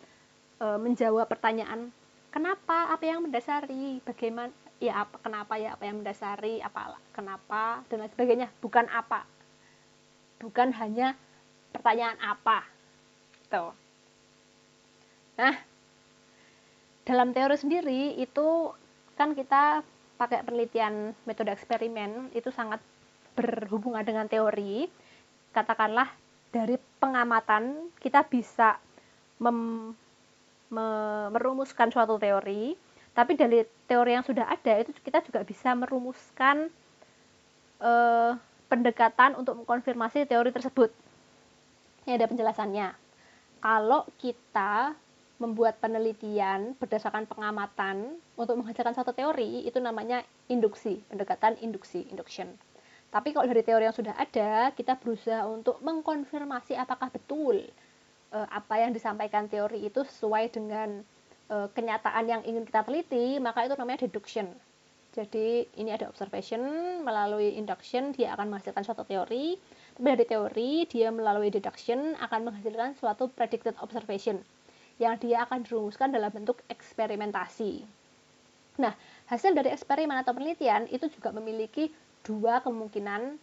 menjawab pertanyaan kenapa, apa yang mendasari, bagaimana, ya apa, kenapa ya, apa yang mendasari, apa, kenapa, dan lain sebagainya. Bukan apa, bukan hanya pertanyaan apa. Tuh. Nah, dalam teori sendiri itu kan kita pakai penelitian metode eksperimen, itu sangat berhubungan dengan teori. Katakanlah dari pengamatan kita bisa merumuskan suatu teori, tapi dari teori yang sudah ada itu kita juga bisa merumuskan pendekatan untuk mengkonfirmasi teori tersebut. Ini ada penjelasannya. Kalau kita membuat penelitian berdasarkan pengamatan untuk menghasilkan suatu teori, itu namanya induksi, pendekatan induksi, induction. Tapi kalau dari teori yang sudah ada, kita berusaha untuk mengkonfirmasi apakah betul apa yang disampaikan teori itu sesuai dengan kenyataan yang ingin kita teliti, maka itu namanya deduction. Jadi ini ada observation, melalui induction dia akan menghasilkan suatu teori, tapi dari teori dia melalui deduction akan menghasilkan suatu predicted observation yang dia akan dirumuskan dalam bentuk eksperimentasi. Nah, hasil dari eksperimen atau penelitian itu juga memiliki dua kemungkinan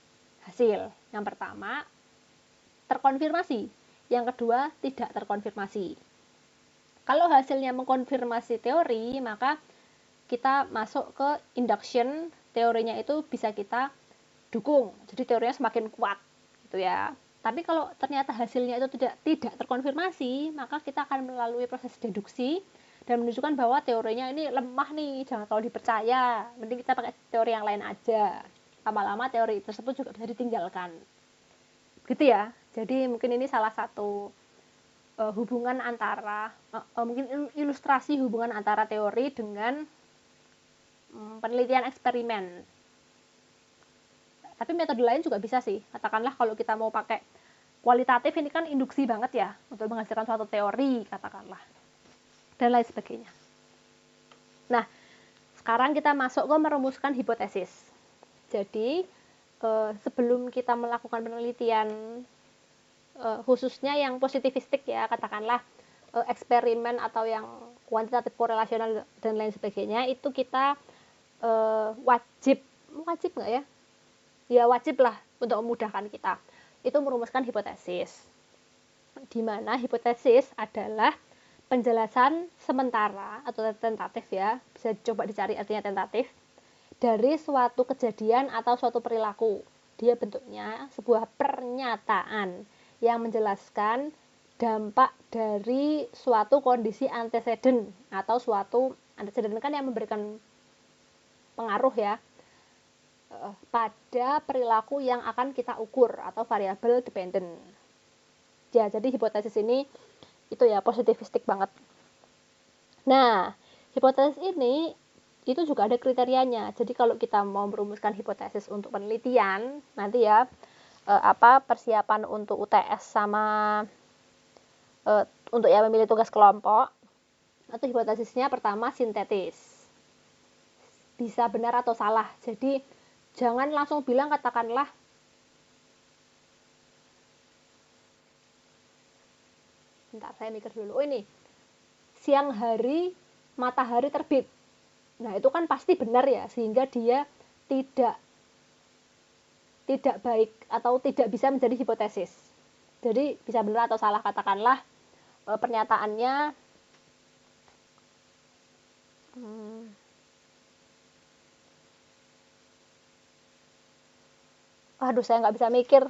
hasil. Yang pertama, terkonfirmasi. Yang kedua, tidak terkonfirmasi. Kalau hasilnya mengkonfirmasi teori, maka kita masuk ke induction, teorinya itu bisa kita dukung. Jadi teorinya semakin kuat gitu ya. Tapi kalau ternyata hasilnya itu tidak terkonfirmasi, maka kita akan melalui proses deduksi dan menunjukkan bahwa teorinya ini lemah nih, jangan terlalu dipercaya. Mending kita pakai teori yang lain aja. Lama-lama teori tersebut juga bisa ditinggalkan. Gitu ya. Jadi mungkin ini salah satu hubungan antara mungkin ilustrasi hubungan antara teori dengan penelitian eksperimen. Tapi metode lain juga bisa sih. Katakanlah kalau kita mau pakai kualitatif, ini kan induksi banget ya untuk menghasilkan suatu teori, katakanlah, dan lain sebagainya. Nah, sekarang kita masuk ke merumuskan hipotesis. Jadi sebelum kita melakukan penelitian khususnya yang positivistik ya, katakanlah eksperimen atau yang kuantitatif korelasional dan lain sebagainya, itu kita wajib nggak ya? Ya wajib lah untuk memudahkan kita. Itu merumuskan hipotesis. Di mana hipotesis adalah penjelasan sementara atau tentatif ya, bisa coba dicari artinya tentatif, dari suatu kejadian atau suatu perilaku. Dia bentuknya sebuah pernyataan yang menjelaskan dampak dari suatu kondisi antecedent atau suatu antecedent kan yang memberikan pengaruh ya pada perilaku yang akan kita ukur atau variabel dependent. Ya, jadi hipotesis ini itu ya positivistik banget. Nah, hipotesis ini itu juga ada kriterianya. Jadi kalau kita mau merumuskan hipotesis untuk penelitian, nanti ya persiapan untuk UTS sama untuk yang memilih tugas kelompok, atau hipotesisnya pertama sintetis. Bisa benar atau salah. Jadi jangan langsung bilang, katakanlah bentar saya mikir dulu. Oh ini, siang hari matahari terbit. Nah, itu kan pasti benar ya, sehingga dia tidak baik atau tidak bisa menjadi hipotesis. Jadi bisa benar atau salah, katakanlah pernyataannya aduh saya nggak bisa mikir.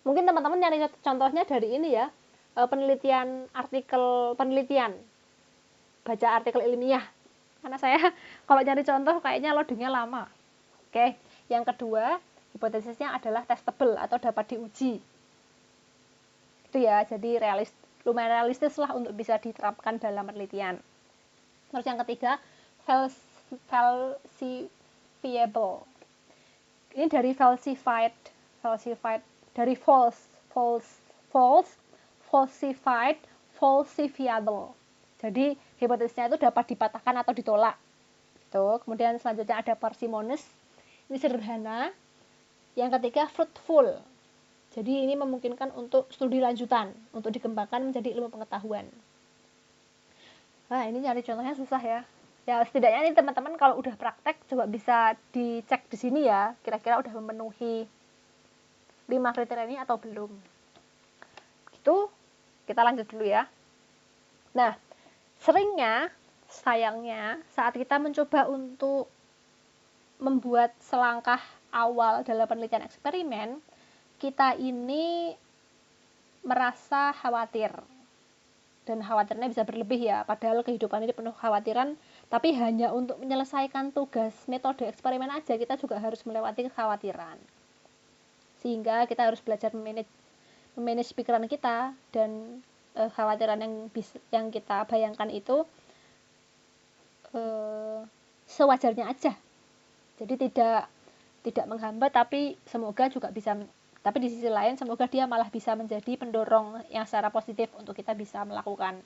Mungkin teman-teman nyari contohnya dari ini ya, penelitian, artikel penelitian, baca artikel ilmiah. Karena saya kalau nyari contoh kayaknya loadingnya lama. Oke, yang kedua hipotesisnya adalah testable atau dapat diuji. Itu ya, jadi lumayan realistis lah untuk bisa diterapkan dalam penelitian. Terus yang ketiga falsifiable. Ini dari falsified dari falsified, falsifiable. Jadi hipotesisnya itu dapat dipatahkan atau ditolak. Tuh, kemudian selanjutnya ada parsimonious. Ini sederhana. Yang ketiga fruitful. Jadi ini memungkinkan untuk studi lanjutan, untuk dikembangkan menjadi ilmu pengetahuan. Nah, ini nyari contohnya susah ya. Ya, setidaknya ini teman-teman kalau udah praktek coba bisa dicek di sini ya, kira-kira udah memenuhi 5 kriteria ini atau belum. Gitu, kita lanjut dulu ya. Nah, sayangnya saat kita mencoba untuk membuat selangkah awal dalam penelitian eksperimen, kita ini merasa khawatir. Dan khawatirnya bisa berlebih ya, padahal kehidupan ini penuh kekhawatiran, tapi hanya untuk menyelesaikan tugas metode eksperimen aja kita juga harus melewati kekhawatiran. Sehingga kita harus belajar memanage pikiran kita, dan kekhawatiran yang kita bayangkan itu sewajarnya aja. Jadi tidak menghambat, tapi di sisi lain semoga dia malah bisa menjadi pendorong yang secara positif untuk kita bisa melakukan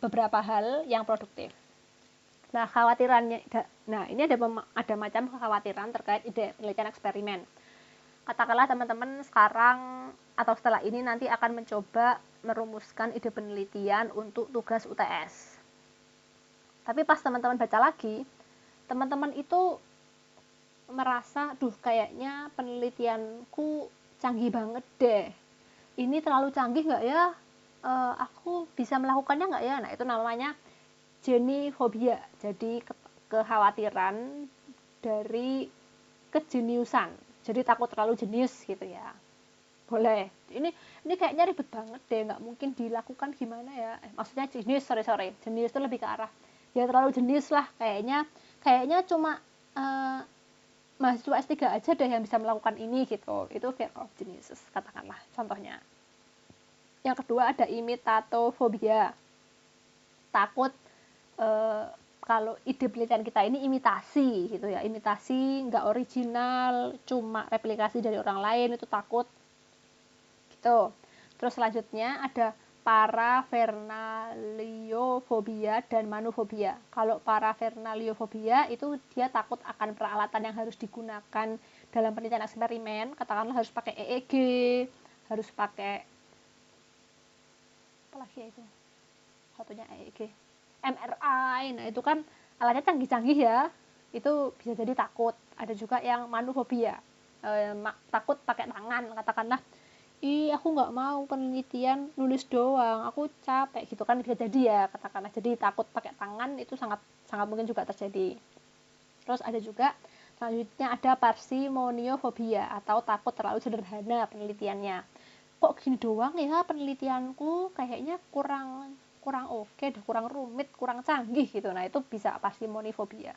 beberapa hal yang produktif. Nah, ini ada macam kekhawatiran terkait ide penelitian eksperimen. Katakanlah teman-teman sekarang atau setelah ini nanti akan mencoba merumuskan ide penelitian untuk tugas UTS. Tapi pas teman-teman baca lagi, teman-teman itu merasa, kayaknya penelitianku canggih banget deh. Ini terlalu canggih nggak ya? Aku bisa melakukannya nggak ya? Nah, itu namanya genifobia. Jadi kekhawatiran dari kejeniusan. Jadi takut terlalu jenius gitu ya. Boleh. Ini kayaknya ribet banget deh, nggak mungkin dilakukan, gimana ya? Maksudnya jenius, sorry. Jenius itu lebih ke arah ya terlalu jenius lah. Kayaknya cuma mahasiswa S3 aja deh yang bisa melakukan ini gitu. Itu fear of geniuses, katakanlah contohnya. Yang kedua ada imitatofobia. Takut kalau ide penelitian kita ini imitasi gitu ya. Imitasi, nggak original, cuma replikasi dari orang lain, itu takut. Gitu. Terus selanjutnya ada paravernaliofobia dan manufobia. Kalau paravernaliofobia itu dia takut akan peralatan yang harus digunakan dalam penelitian eksperimen. Katakanlah harus pakai EEG, harus pakai apa lagi ya itu? Satunya EEG, MRI. Nah, itu kan alatnya canggih-canggih ya. Itu bisa jadi takut. Ada juga yang manufobia. Takut pakai tangan, katakanlah aku nggak mau penelitian nulis doang, aku capek gitu kan, bisa jadi ya, katakanlah. Jadi takut pakai tangan itu sangat mungkin juga terjadi. Terus ada juga selanjutnya ada parsimoniofobia atau takut terlalu sederhana penelitiannya. Kok gini doang ya penelitianku, kayaknya kurang oke, kurang rumit, kurang canggih gitu. Nah, itu bisa parsimoniofobia.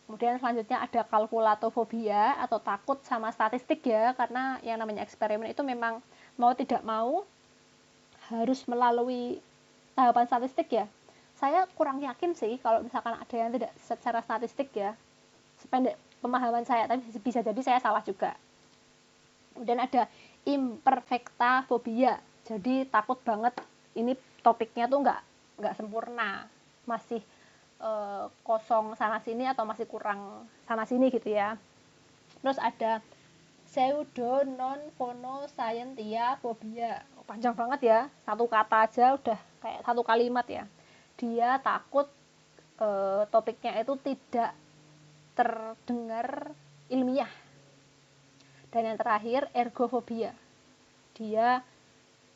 Kemudian selanjutnya ada kalkulatofobia atau takut sama statistik ya, karena yang namanya eksperimen itu memang mau tidak mau harus melalui tahapan statistik ya. Saya kurang yakin sih kalau misalkan ada yang tidak secara statistik ya, sependek pemahaman saya, tapi bisa jadi saya salah juga. Kemudian ada imperfectafobia, jadi takut banget ini topiknya tuh nggak sempurna, masih kosong sana sini atau masih kurang sana sini gitu ya. Terus ada pseudo non fono scientia phobia, panjang banget ya, satu kata aja udah kayak satu kalimat ya. Dia takut topiknya itu tidak terdengar ilmiah. Dan yang terakhir ergofobia, dia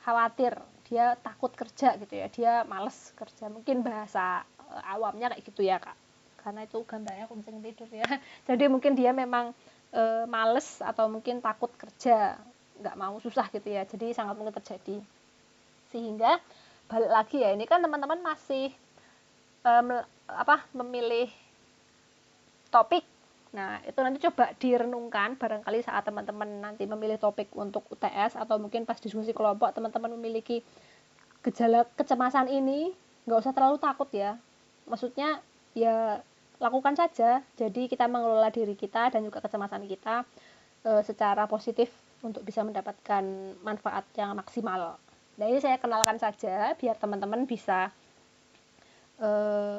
khawatir, dia takut kerja gitu ya, dia males kerja, mungkin bahasa awamnya kayak gitu ya kak, karena itu gambarnya aku bisa tidur ya. Jadi mungkin dia memang males atau mungkin takut kerja, nggak mau susah gitu ya, jadi sangat mungkin terjadi. Sehingga balik lagi ya, ini kan teman-teman masih memilih topik. Nah, itu nanti coba direnungkan, barangkali saat teman-teman nanti memilih topik untuk UTS atau mungkin pas diskusi kelompok teman-teman memiliki gejala kecemasan ini, nggak usah terlalu takut ya. Maksudnya ya lakukan saja. Jadi kita mengelola diri kita dan juga kecemasan kita secara positif untuk bisa mendapatkan manfaat yang maksimal. Nah, ini saya kenalkan saja biar teman-teman bisa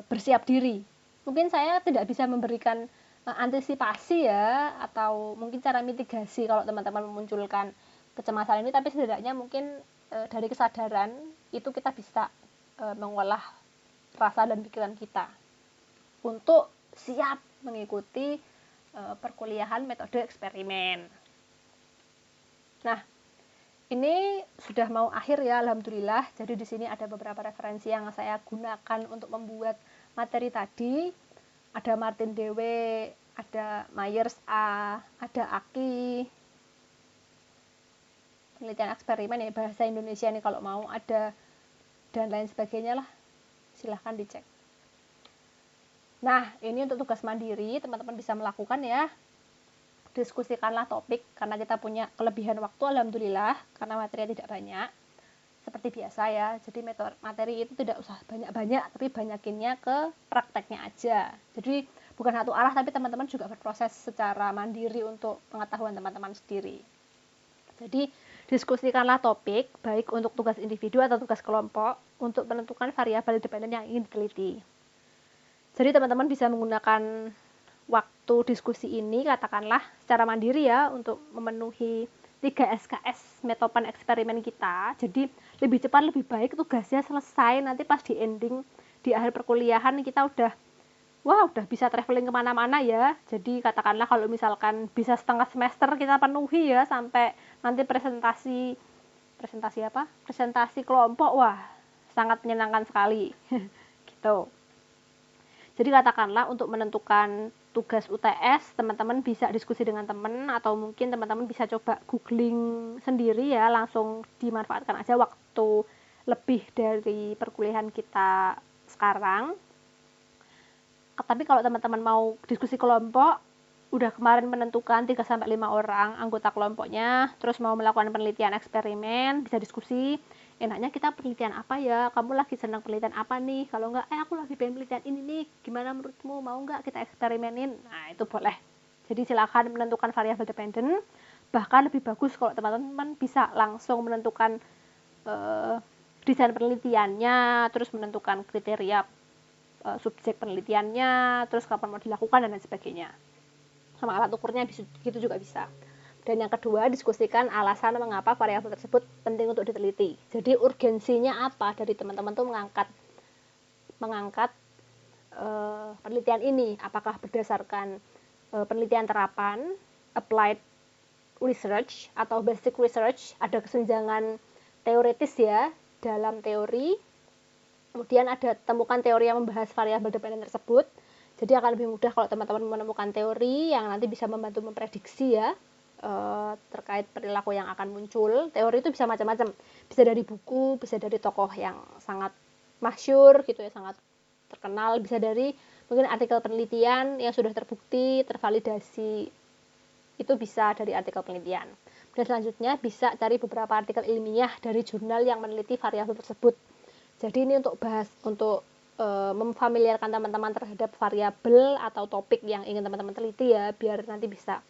bersiap diri. Mungkin saya tidak bisa memberikan antisipasi ya, atau mungkin cara mitigasi kalau teman-teman memunculkan kecemasan ini, tapi setidaknya mungkin dari kesadaran itu kita bisa mengolah rasa dan pikiran kita untuk siap mengikuti perkuliahan metode eksperimen. Nah, ini sudah mau akhir ya, alhamdulillah. Jadi di sini ada beberapa referensi yang saya gunakan untuk membuat materi tadi. Ada Martin D.W., ada Myers A, ada Aki, penelitian eksperimen ya, bahasa Indonesia nih kalau mau, ada dan lain sebagainya lah, silahkan dicek. Nah, ini untuk tugas mandiri, teman-teman bisa melakukan ya. Diskusikanlah topik, karena kita punya kelebihan waktu, alhamdulillah, karena materinya tidak banyak. Seperti biasa ya, jadi materi itu tidak usah banyak-banyak, tapi banyakinnya ke prakteknya aja. Jadi bukan satu arah, tapi teman-teman juga berproses secara mandiri untuk pengetahuan teman-teman sendiri. Jadi diskusikanlah topik, baik untuk tugas individu atau tugas kelompok, untuk menentukan variabel dependen yang ingin diteliti. Jadi teman-teman bisa menggunakan waktu diskusi ini, katakanlah secara mandiri ya, untuk memenuhi 3 SKS metopan eksperimen kita. Jadi lebih cepat lebih baik tugasnya selesai, nanti pas di ending di akhir perkuliahan kita udah bisa traveling kemana-mana ya. Jadi katakanlah kalau misalkan bisa setengah semester kita penuhi ya, sampai nanti presentasi kelompok, wah sangat menyenangkan sekali gitu. Jadi katakanlah untuk menentukan tugas UTS, teman-teman bisa diskusi dengan teman, atau mungkin teman-teman bisa coba googling sendiri ya, langsung dimanfaatkan aja waktu lebih dari perkuliahan kita sekarang. Tapi kalau teman-teman mau diskusi kelompok, udah kemarin menentukan 3-5 orang anggota kelompoknya, terus mau melakukan penelitian eksperimen, bisa diskusi, enaknya kita penelitian apa ya, kamu lagi senang penelitian apa nih, kalau enggak, aku lagi pengen penelitian ini nih, gimana menurutmu, mau enggak kita eksperimenin. Nah, itu boleh. Jadi silakan menentukan variabel dependen. Bahkan lebih bagus kalau teman-teman bisa langsung menentukan desain penelitiannya, terus menentukan kriteria subjek penelitiannya, terus kapan mau dilakukan, dan lain sebagainya. Sama alat ukurnya gitu juga bisa. Dan yang kedua, diskusikan alasan mengapa variabel tersebut penting untuk diteliti. Jadi urgensinya apa dari teman-teman tuh mengangkat penelitian ini. Apakah berdasarkan penelitian terapan, applied research, atau basic research, ada kesenjangan teoretis ya dalam teori. Kemudian ada temukan teori yang membahas variabel dependen tersebut. Jadi akan lebih mudah kalau teman-teman menemukan teori yang nanti bisa membantu memprediksi ya terkait perilaku yang akan muncul. Teori itu bisa macam-macam, bisa dari buku, bisa dari tokoh yang sangat masyhur gitu ya, sangat terkenal, bisa dari mungkin artikel penelitian yang sudah terbukti, tervalidasi, itu bisa dari artikel penelitian. Dan selanjutnya bisa cari beberapa artikel ilmiah dari jurnal yang meneliti variabel tersebut. Jadi ini untuk memfamiliarkan teman-teman terhadap variabel atau topik yang ingin teman-teman teliti ya, biar nanti bisa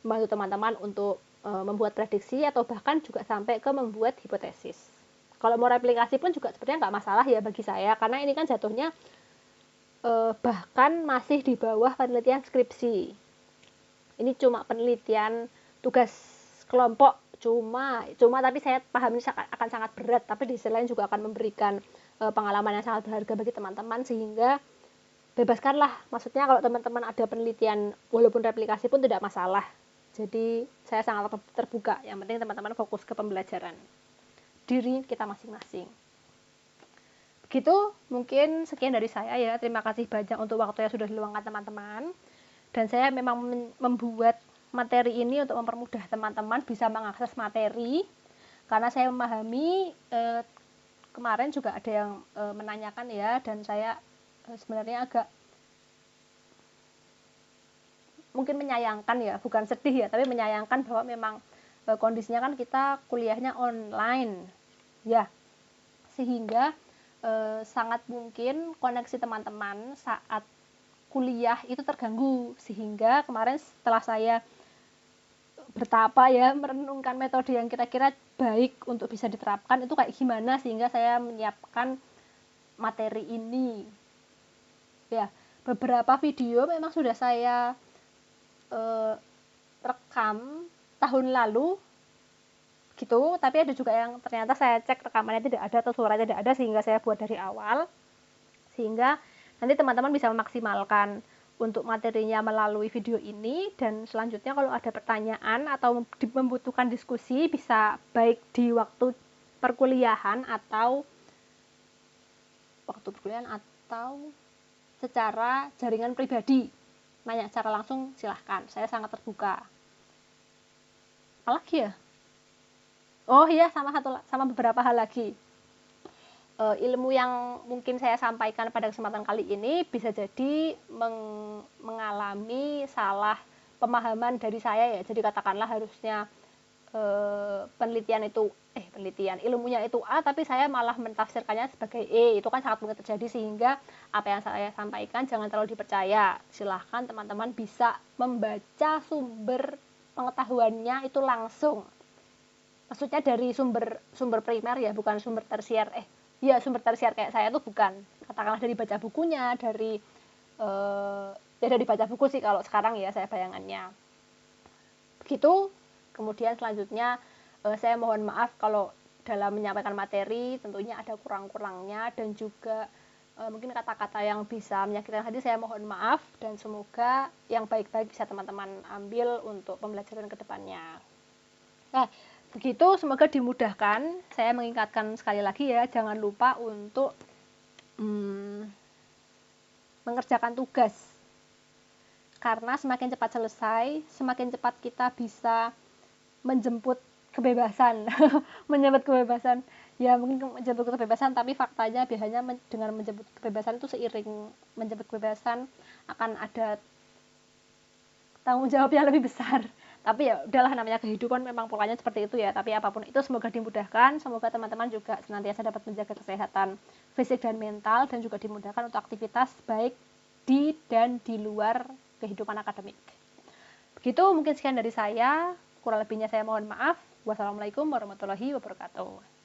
membantu teman-teman untuk membuat prediksi atau bahkan juga sampai ke membuat hipotesis. Kalau mau replikasi pun juga sebenarnya nggak masalah ya bagi saya, karena ini kan jatuhnya bahkan masih di bawah penelitian skripsi. Ini cuma penelitian tugas kelompok, cuma tapi saya paham ini akan sangat berat, tapi di sisi lain juga akan memberikan pengalaman yang sangat berharga bagi teman-teman, sehingga bebaskanlah. Maksudnya kalau teman-teman ada penelitian walaupun replikasi pun tidak masalah. Jadi saya sangat terbuka, yang penting teman-teman fokus ke pembelajaran diri kita masing-masing. Begitu, mungkin sekian dari saya ya. Terima kasih banyak untuk waktu yang sudah diluangkan teman-teman. Dan saya memang membuat materi ini untuk mempermudah teman-teman bisa mengakses materi, karena saya memahami kemarin juga ada yang menanyakan ya, dan saya sebenarnya agak mungkin menyayangkan ya, bukan sedih ya, tapi menyayangkan bahwa memang kondisinya kan kita kuliahnya online ya, sehingga sangat mungkin koneksi teman-teman saat kuliah itu terganggu, sehingga kemarin setelah saya bertapa ya merenungkan metode yang kira-kira baik untuk bisa diterapkan itu kayak gimana, sehingga saya menyiapkan materi ini ya. Beberapa video memang sudah saya rekam tahun lalu gitu, tapi ada juga yang ternyata saya cek rekamannya tidak ada atau suaranya tidak ada, sehingga saya buat dari awal, sehingga nanti teman-teman bisa memaksimalkan untuk materinya melalui video ini. Dan selanjutnya kalau ada pertanyaan atau membutuhkan diskusi, bisa baik di waktu perkuliahan atau secara jaringan pribadi, nanya secara langsung silahkan, saya sangat terbuka. Apalagi ya? Oh iya, sama beberapa hal lagi. Ilmu yang mungkin saya sampaikan pada kesempatan kali ini bisa jadi mengalami salah pemahaman dari saya ya. Jadi katakanlah harusnya ilmunya itu A, tapi saya malah mentafsirkannya sebagai E. Itu kan sangat mungkin terjadi, sehingga apa yang saya sampaikan jangan terlalu dipercaya. Silahkan teman-teman bisa membaca sumber pengetahuannya itu langsung. Maksudnya dari sumber primer ya, bukan sumber tersier. Sumber tersier kayak saya tuh bukan. Katakanlah dari baca bukunya, dari baca buku sih kalau sekarang ya saya bayangannya. Begitu. Kemudian selanjutnya saya mohon maaf kalau dalam menyampaikan materi tentunya ada kurang-kurangnya, dan juga mungkin kata-kata yang bisa menyakitkan hati saya mohon maaf, dan semoga yang baik-baik bisa teman-teman ambil untuk pembelajaran kedepannya. Nah, begitu, semoga dimudahkan. Saya mengingatkan sekali lagi ya, jangan lupa untuk mengerjakan tugas, karena semakin cepat selesai, semakin cepat kita bisa menjemput kebebasan. Menjemput kebebasan ya, mungkin menjemput kebebasan, tapi faktanya biasanya dengan menjemput kebebasan itu seiring menjemput kebebasan akan ada tanggung jawab yang lebih besar. Tapi ya udahlah, namanya kehidupan memang polanya seperti itu ya. Tapi apapun itu semoga dimudahkan, semoga teman-teman juga senantiasa dapat menjaga kesehatan fisik dan mental, dan juga dimudahkan untuk aktivitas baik di dan di luar kehidupan akademik. Begitu, mungkin sekian dari saya. Kurang lebihnya saya mohon maaf. Wassalamualaikum warahmatullahi wabarakatuh.